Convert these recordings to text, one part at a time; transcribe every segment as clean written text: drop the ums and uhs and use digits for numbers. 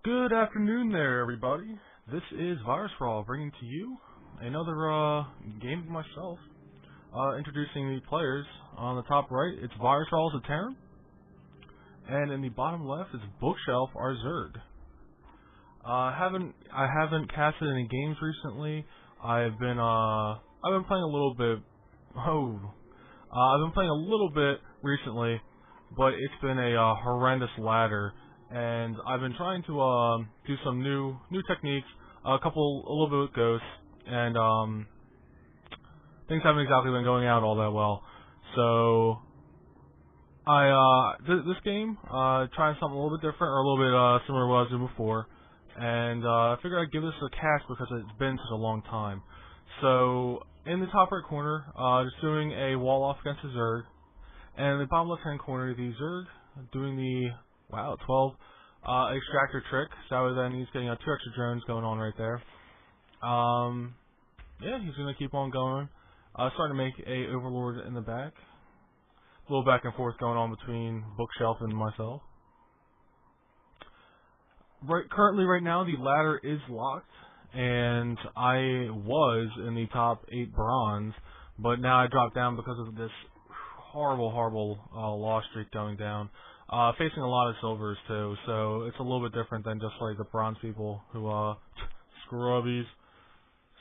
Good afternoon there, everybody. This is Virusrahl bringing to you another game of myself. Introducing the players. On the top right, it's Virusrahl as a Terran, and in the bottom left is Bookshelf our Zerg. I haven't casted any games recently. I've been playing a little bit. I've been playing a little bit recently, but it's been a horrendous ladder. And I've been trying to do some new techniques, a little bit with ghosts, and things haven't exactly been going out all that well. So this game, trying something a little bit different, or a little bit similar to what I was doing before, and I figured I'd give this a cast because it's been such a long time. So in the top right corner, just doing a wall off against the Zerg, and in the bottom left hand corner, the Zerg doing the 12 extractor trick. So then he's getting 2 extra drones going on right there. Yeah, he's gonna keep on going. Starting to make a overlord in the back. A little back and forth going on between Bookshelf and myself. Currently, right now, the ladder is locked, and I was in the top 8 bronze, but now I dropped down because of this horrible loss streak going down. Facing a lot of silvers too, so it's a little bit different than just like the bronze people who scrubbies.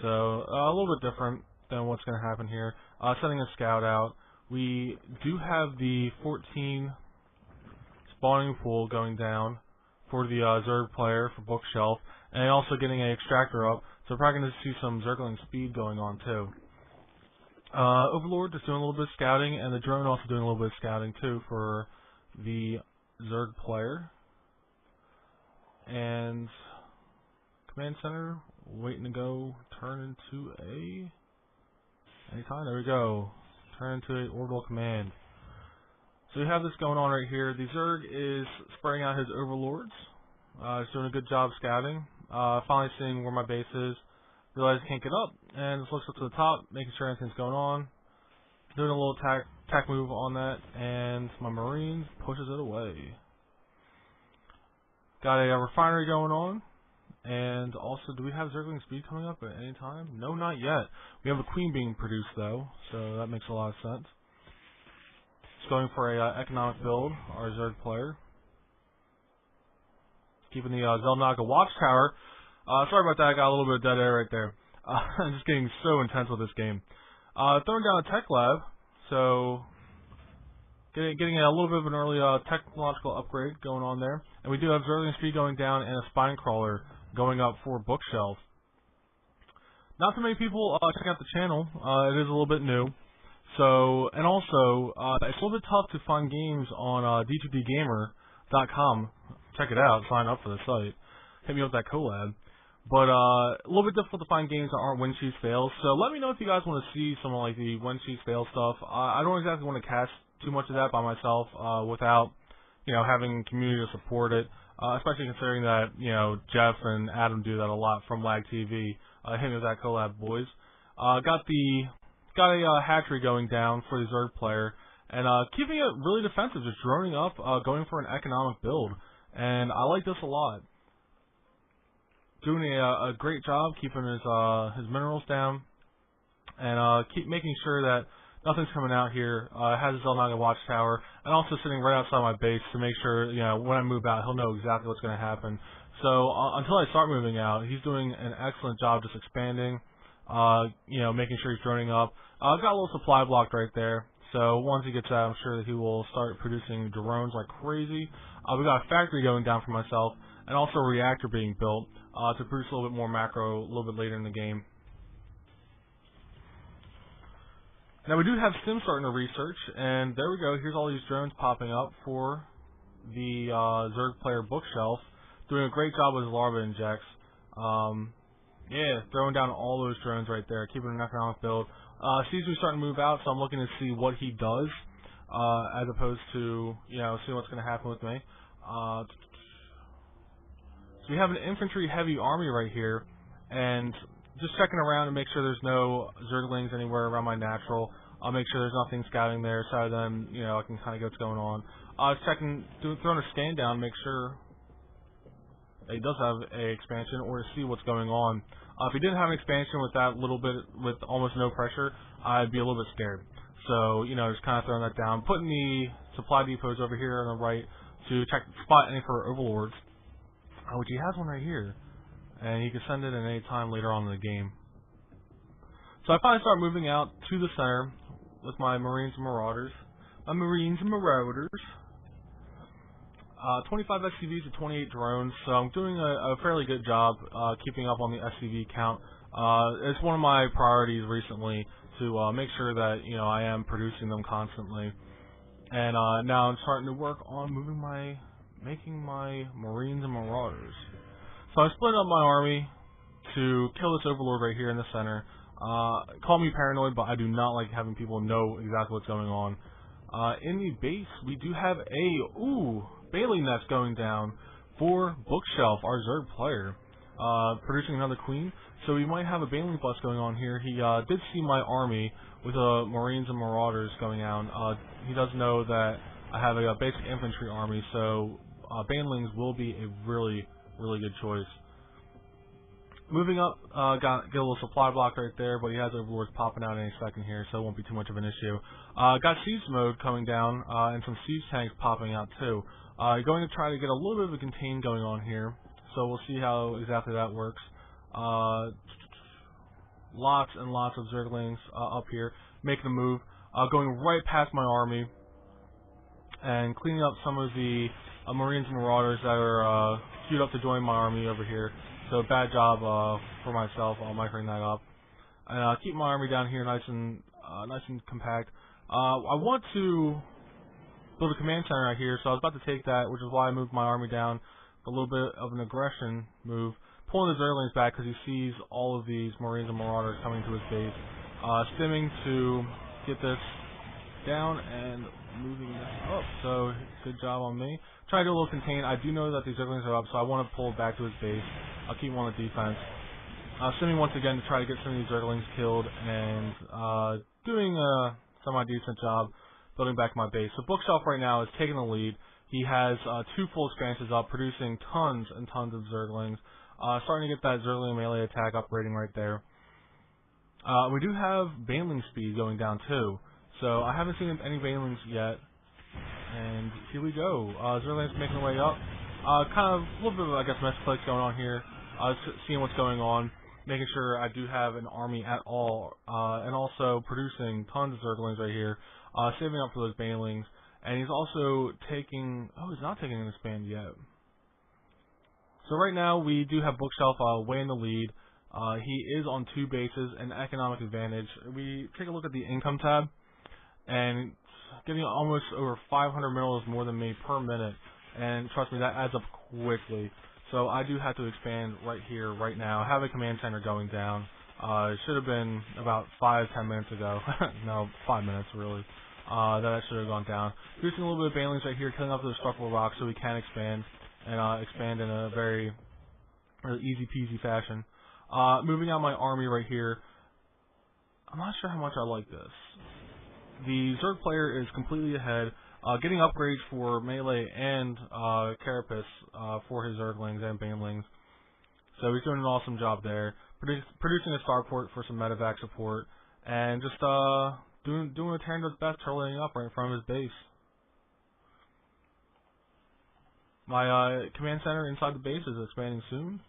So a little bit different than what's going to happen here. Sending a scout out. We do have the 14 spawning pool going down for the Zerg player for Bookshelf, and also getting an extractor up. So we're probably going to see some Zergling speed going on too. Overlord just doing a little bit of scouting, and the drone also doing a little bit of scouting too for the Zerg player. And command center waiting to go turn into anytime. There we go. Turn into an orbital command. So we have this going on right here. The Zerg is spreading out his overlords. He's doing a good job scouting. Finally seeing where my base is. Realize I can't get up, and just looks up to the top, making sure anything's going on. Doing a little attack move on that, and my Marines pushes it away. Got a refinery going on, and also, do we have Zergling speed coming up at any time? No, not yet. We have a Queen being produced though, so that makes a lot of sense. Just going for a economic build, our Zerg player. Keeping the Zelnaga watchtower. Sorry about that, I got a little bit of dead air right there. I'm just getting so intense with this game. Throwing down a tech lab, so getting a little bit of an early technological upgrade going on there. And we do have Zergling speed going down and a spine crawler going up for Bookshelf. Not too many people check out the channel. It is a little bit new. So, and also, it's a little bit tough to find games on d2dgamer.com. Check it out, sign up for the site. Hit me up with that collab. But a little bit difficult to find games that aren't win sheets fails. So let me know if you guys want to see some of like the win sheets fail stuff. I don't exactly want to cast too much of that by myself without having community to support it. Especially considering that Jeff and Adam do that a lot from Lag TV. Hit me with that collab, boys. Got a hatchery going down for the Zerg player, and keeping it really defensive, just droning up, going for an economic build, and I like this a lot. Doing a great job keeping his minerals down, and keep making sure that nothing's coming out here. Has his Zelnaga watchtower, and also sitting right outside my base to make sure when I move out, he'll know exactly what's going to happen. So until I start moving out, he's doing an excellent job just expanding, making sure he's droning up. Got a little supply blocked right there. So once he gets out, I'm sure that he will start producing drones like crazy. We got a factory going down for myself, and also a reactor being built to produce a little bit more macro a little bit later in the game. Now we do have Sim starting to research, and there we go. Here's all these drones popping up for the Zerg player Bookshelf. Doing a great job with his larva injects. Yeah, throwing down all those drones right there, keeping an economic build. Sees me starting to move out, so I'm looking to see what he does, as opposed to seeing what's going to happen with me. So we have an infantry heavy army right here, and just checking around to make sure there's no Zerglings anywhere around my natural. I'll make sure there's nothing scouting there, so then I can kind of get what's going on. I was throwing a scan down to make sure that he does have a expansion or to see what's going on. If he didn't have an expansion with that little bit, with almost no pressure, I'd be a little bit scared. So, you know, just kind of throwing that down. Putting the supply depots over here on the right to check spot any for overlords, which he has one right here. And he can send it at any time later on in the game. So I finally start moving out to the center with my Marines and Marauders. 25 SCVs and 28 drones, so I'm doing a fairly good job keeping up on the SCV count. It's one of my priorities recently to make sure that, you know, I am producing them constantly. And now I'm starting to work on making my Marines and Marauders. So I'm splitting up my army to kill this Overlord right here in the center. Call me paranoid, but I do not like having people know exactly what's going on. In the base, we do have a Bailey nest going down for Bookshelf, our Zerg player, producing another queen. So we might have a Bailey bust going on here. He did see my army with Marines and Marauders going down. He does know that I have a basic infantry army, so Banelings will be a really good choice. Moving up, get a little supply block right there, but he has Overlords popping out any second here, so it won't be too much of an issue. Got siege mode coming down, and some siege tanks popping out too. Going to try to get a little bit of a contain going on here, so we'll see how exactly that works. Lots and lots of Zerglings up here, making a move, going right past my army, and cleaning up some of the Marines and Marauders that are queued up to join my army over here. So bad job for myself on microing that up, and keep my army down here nice and compact. I want to build a command center right here, so I was about to take that, which is why I moved my army down. A little bit of an aggression move, pulling the Zerglings back because he sees all of these Marines and Marauders coming to his base. Stimming to get this down and moving this up. So good job on me. Trying to do a little contain. I do know that these Zerglings are up, so I want to pull back to his base. I'll keep him on the defense. Stimming once again to try to get some of these Zerglings killed and doing a semi-decent job building back my base. So Bookshelf right now is taking the lead. He has 2 full expansions up, producing tons and tons of Zerglings. Starting to get that Zergling melee attack upgrading right there. We do have Baneling speed going down too. So I haven't seen any Banelings yet. And here we go. Zerglings making their way up. Kind of a little bit of, I guess, mess clicks going on here. Seeing what's going on. Making sure I do have an army at all. And also producing tons of Zerglings right here. Saving up for those Banelings. And he's also taking... Oh, he's not taking an expand yet. So right now we do have Bookshelf way in the lead. He is on 2 bases, an economic advantage. We take a look at the income tab. And getting almost over 500 minerals more than me per minute. And trust me, that adds up quickly. So I do have to expand right here, right now. I have a command center going down. It should have been about 5-10 minutes ago. No, 5 minutes really. That should have gone down. Producing a little bit of Banelings right here, killing off the structural rocks so we can expand. And expand in a very easy peasy fashion. Moving out my army right here. I'm not sure how much I like this. The Zerg player is completely ahead, getting upgrades for melee and carapace for his Zerglings and Banelings. So he's doing an awesome job there. Producing a starport for some medevac support, and just doing a tearing his best, turtling up right in front of his base. My command center inside the base is expanding soon,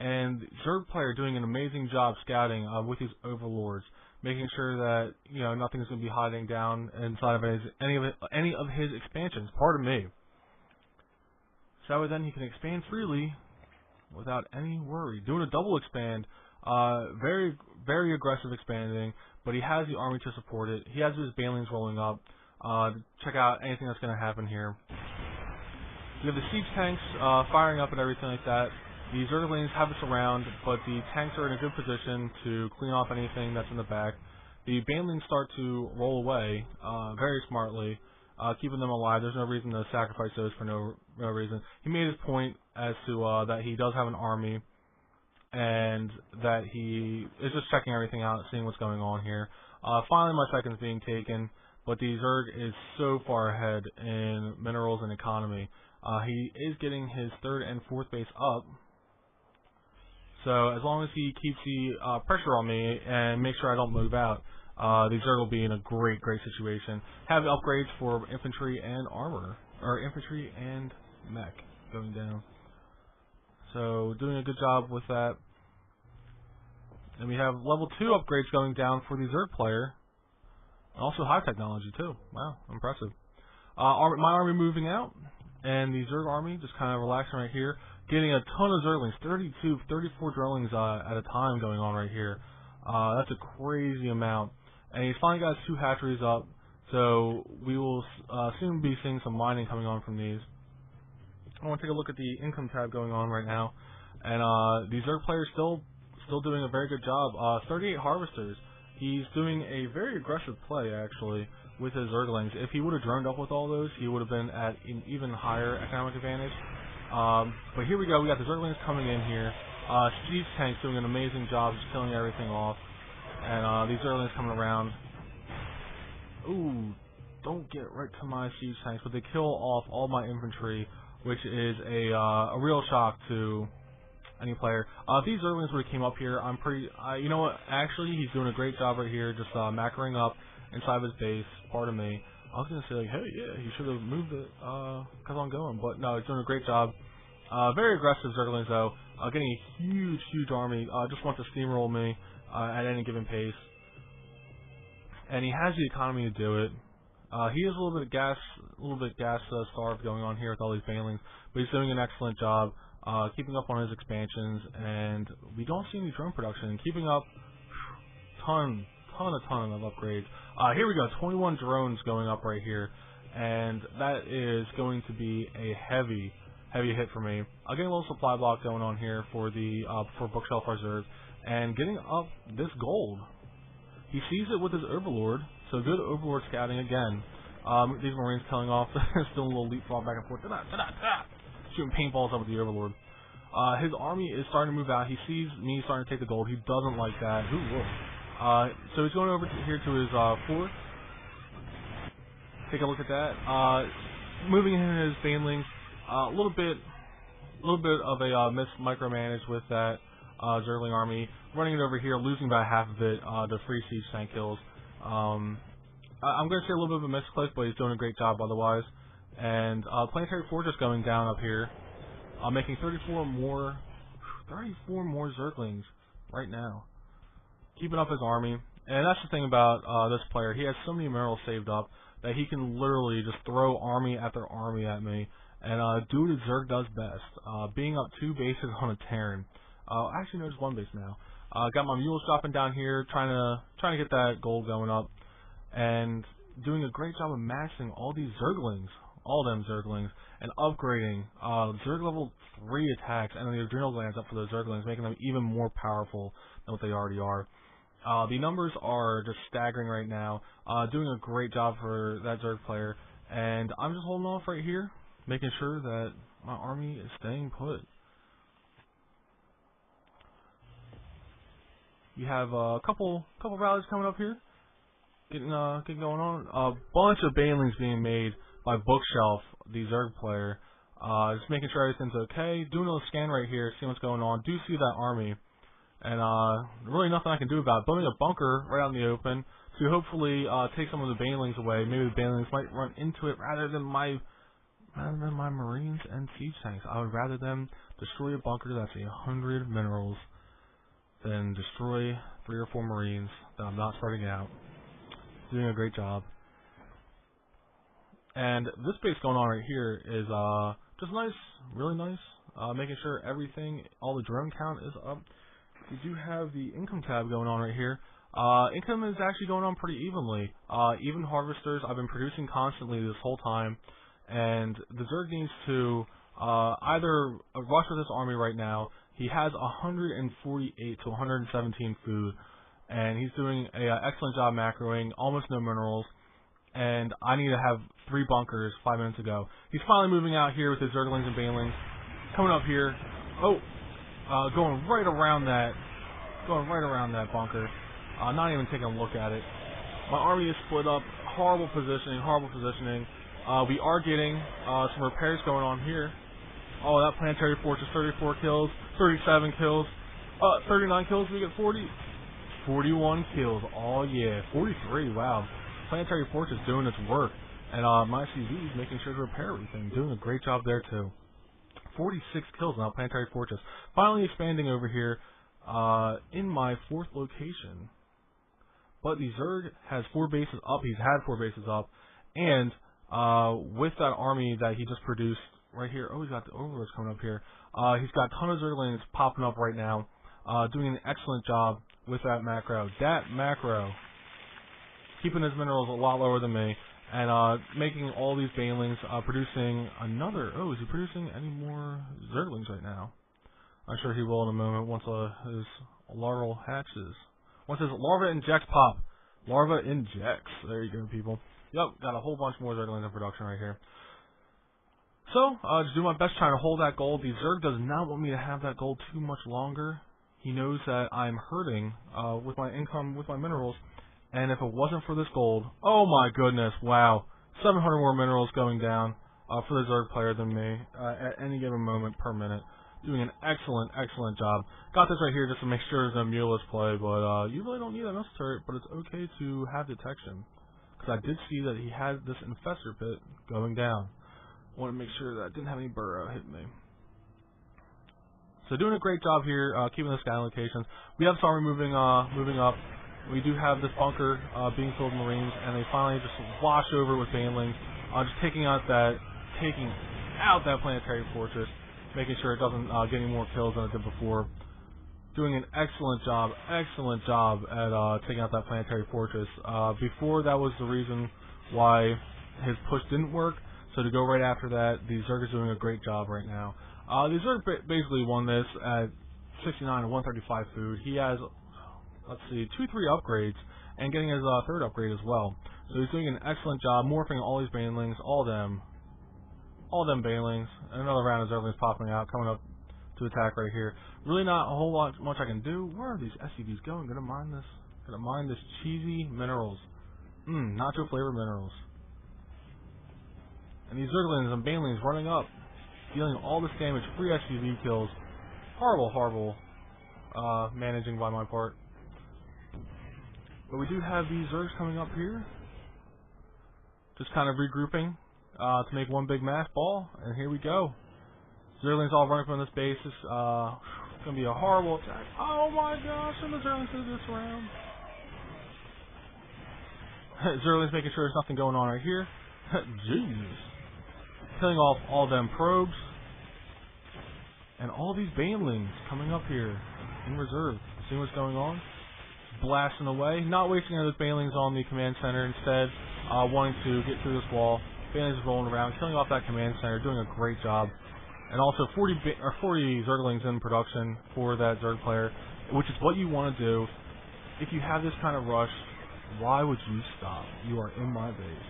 and Zerg player doing an amazing job scouting with his overlords, making sure that nothing's going to be hiding down inside of any of his expansions. Pardon me. So then he can expand freely without any worry. Doing a double expand, very aggressive expanding, but he has the army to support it. He has his Banelings rolling up. Check out anything that's going to happen here. We have the siege tanks firing up and everything like that. The Zerglings have us around, but the tanks are in a good position to clean off anything that's in the back. The Banelings start to roll away very smartly, keeping them alive. There's no reason to sacrifice those for no reason. He made his point as to that he does have an army, and that he is just checking everything out, seeing what's going on here. Finally, my second's being taken. but the Zerg is so far ahead in minerals and economy. He is getting his 3rd and 4th base up, so as long as he keeps the pressure on me and makes sure I don't move out, the Zerg will be in a great situation. Have upgrades for infantry and armor, or infantry and mech going down. So doing a good job with that. And we have level 2 upgrades going down for the Zerg player. Also high technology too. Wow, impressive. My army moving out, and the Zerg army just kind of relaxing right here. Getting a ton of Zerglings, 32, 34 Zerglings at a time going on right here. That's a crazy amount. And he's finally got 2 hatcheries up, so we will soon be seeing some mining coming on from these. I want to take a look at the income tab going on right now, and the Zerg player is still doing a very good job. 38 harvesters. He's doing a very aggressive play actually with his Zerglings. If he would have droned up with all those, he would have been at an even higher economic advantage. But here we go. We got the Zerglings coming in here. Siege Tank's doing an amazing job just killing everything off, and these Zerglings coming around. Ooh, don't get right to my Siege Tanks, but they kill off all my infantry, which is a real shock to any player. If these Zerglings would have came up here, I'm pretty, you know what, actually, he's doing a great job right here, just macroing up inside of his base, pardon me. I was going to say, like, hey, yeah, he should have moved it, because I'm going, but no, he's doing a great job. Very aggressive Zerglings, though, getting a huge army, just wants to steamroll me at any given pace. And he has the economy to do it. He is a little bit gas starved going on here with all these banelings, but he's doing an excellent job. Keeping up on his expansions, and we don't see any drone production. Keeping up, ton of upgrades. Here we go, 21 drones going up right here, and that is going to be a heavy hit for me. I'm getting a little supply block going on here for the for Bookshelf Reserve, and getting up this gold. He sees it with his Overlord, so good Overlord scouting again. These Marines killing off, still a little leapfrog back and forth. Shooting paintballs up with the Overlord. His army is starting to move out. He sees me starting to take the gold. He doesn't like that. So he's going over here to his fort. Take a look at that. Moving in his banelings. A little bit of a micromanage with that Zergling army. Running it over here, losing by half of it to free siege tank kills. I'm going to say a little bit of a misclick, but he's doing a great job otherwise. And Planetary Fortress going down up here, making 34 more Zerglings right now, keeping up his army. And that's the thing about this player, he has so many minerals saved up that he can literally just throw army after army at me and do what Zerg does best, being up 2 bases on a Terran. Actually no, just 1 base now. Got my mules dropping down here, trying to get that gold going up, and doing a great job of maxing all these Zerglings. All them Zerglings, and upgrading Zerg level 3 attacks and the adrenal glands up for those Zerglings, making them even more powerful than what they already are. The numbers are just staggering right now. Doing a great job for that Zerg player, and I'm just holding off right here, making sure that my army is staying put. You have a couple rallies coming up here, getting going on. A bunch of banelings being made by Bookshelf, the Zerg player. Just making sure everything's okay. Doing a little scan right here, see what's going on. Do see that army. And really nothing I can do about it. Building a bunker right out in the open to hopefully take some of the banelings away. Maybe the banelings might run into it rather than my Marines and siege tanks. I would rather them destroy a bunker that's 100 minerals than destroy 3 or 4 Marines that I'm not starting out. Doing a great job. And this base going on right here is just nice, really nice. Making sure everything, all the drone count is up. We do have the income tab going on right here. Income is actually going on pretty evenly. Even harvesters, I've been producing constantly this whole time, and the Zerg needs to either rush with this army right now. He has 148 to 117 food, and he's doing an excellent job macroing, almost no minerals. And I need to have 3 bunkers 5 minutes ago. He's finally moving out here with his Zerglings and banelings. Coming up here. Oh, going right around that bunker. Not even taking a look at it. My army is split up. horrible positioning, horrible positioning. We are getting some repairs going on here. Oh, that planetary fortress, 34 kills, 37 kills, 39 kills, we get 40, 41 kills, oh yeah, 43, wow. Planetary fortress doing its work, and my CV is making sure to repair everything, doing a great job there too. 46 kills now, planetary fortress. Finally expanding over here in my 4th location. But the Zerg has 4 bases up, he's had 4 bases up, and with that army that he just produced right here, oh, he's got the overlords coming up here. He's got a ton of Zerglings popping up right now, doing an excellent job with that macro. That macro, keeping his minerals a lot lower than me, and making all these banelings, producing another, oh, is he producing any more Zerglings right now? I'm sure he will in a moment once his larval hatches. Once his larva injects pop. Larva injects. There you go, people. Yep, got a whole bunch more Zerglings in production right here. So, just do my best trying to hold that gold. The Zerg does not want me to have that gold too much longer. He knows that I'm hurting with my income, with my minerals, and if it wasn't for this gold, oh my goodness, wow, 700 more minerals going down for the Zerg player than me at any given moment per minute. Doing an excellent, excellent job. Got this right here just to make sure there's no muleless play, but you really don't need that missile turret, but it's okay to have detection. Because I did see that he had this infestor pit going down. Want to make sure that I didn't have any burrow hitting me. So doing a great job here, keeping the sky locations. We have Army moving up. We do have this bunker being filled with Marines, and they finally just wash over with banelings, just taking out that planetary fortress, making sure it doesn't get any more kills than it did before. Doing an excellent job at taking out that planetary fortress. Before, that was the reason why his push didn't work. So to go right after that, the Zerg is doing a great job right now. The Zerg basically won this at 69 to 135 food. He has, let's see, 2-3 upgrades, and getting his 3rd upgrade as well. So he's doing an excellent job, morphing all these banelings, all them banelings. And another round of Zerglings popping out, coming up to attack right here. Really not a whole lot much I can do. Where are these SCVs going? Gonna mine this cheesy minerals. Nacho flavored minerals. And these Zerglings and banelings running up, dealing all this damage, free SCV kills. Horrible managing by my part. But we do have these Zergs coming up here. Just kind of regrouping to make one big mass ball. And here we go. Zerglings all running from this base. It's going to be a horrible attack. Oh my gosh, and the Zerglings did this round. Zerglings making sure there's nothing going on right here. Jeez. Killing off all them probes. And all these banelings coming up here in reserve. See what's going on? Blasting away. Not wasting those banelings on the command center. Instead, wanting to get through this wall. Banelings rolling around, killing off that command center, doing a great job. And also 40 Zerglings in production for that Zerg player, which is what you want to do. If you have this kind of rush, why would you stop? You are in my base.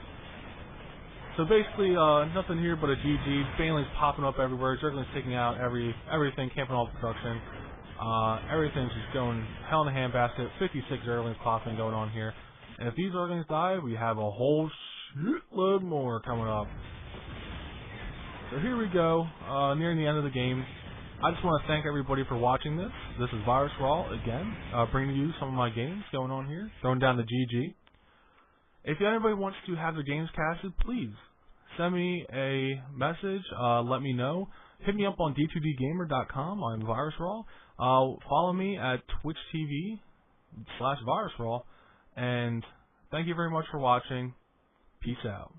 So basically, nothing here but a GG. Banelings popping up everywhere. Zerglings taking out everything, camping all the production. Everything's just going hell in a handbasket. 56 Zerglings popping going on here. And if these Zerglings die, we have a whole shitload more coming up. So here we go, nearing the end of the game. I just want to thank everybody for watching this. This is Virusrahl again, bringing you some of my games going on here, throwing down the GG. If anybody wants to have their games casted, please send me a message, let me know. Hit me up on d2dgamer.com. I'm Virusrahl. Follow me at Twitch TV/Virusrahl. And thank you very much for watching. Peace out.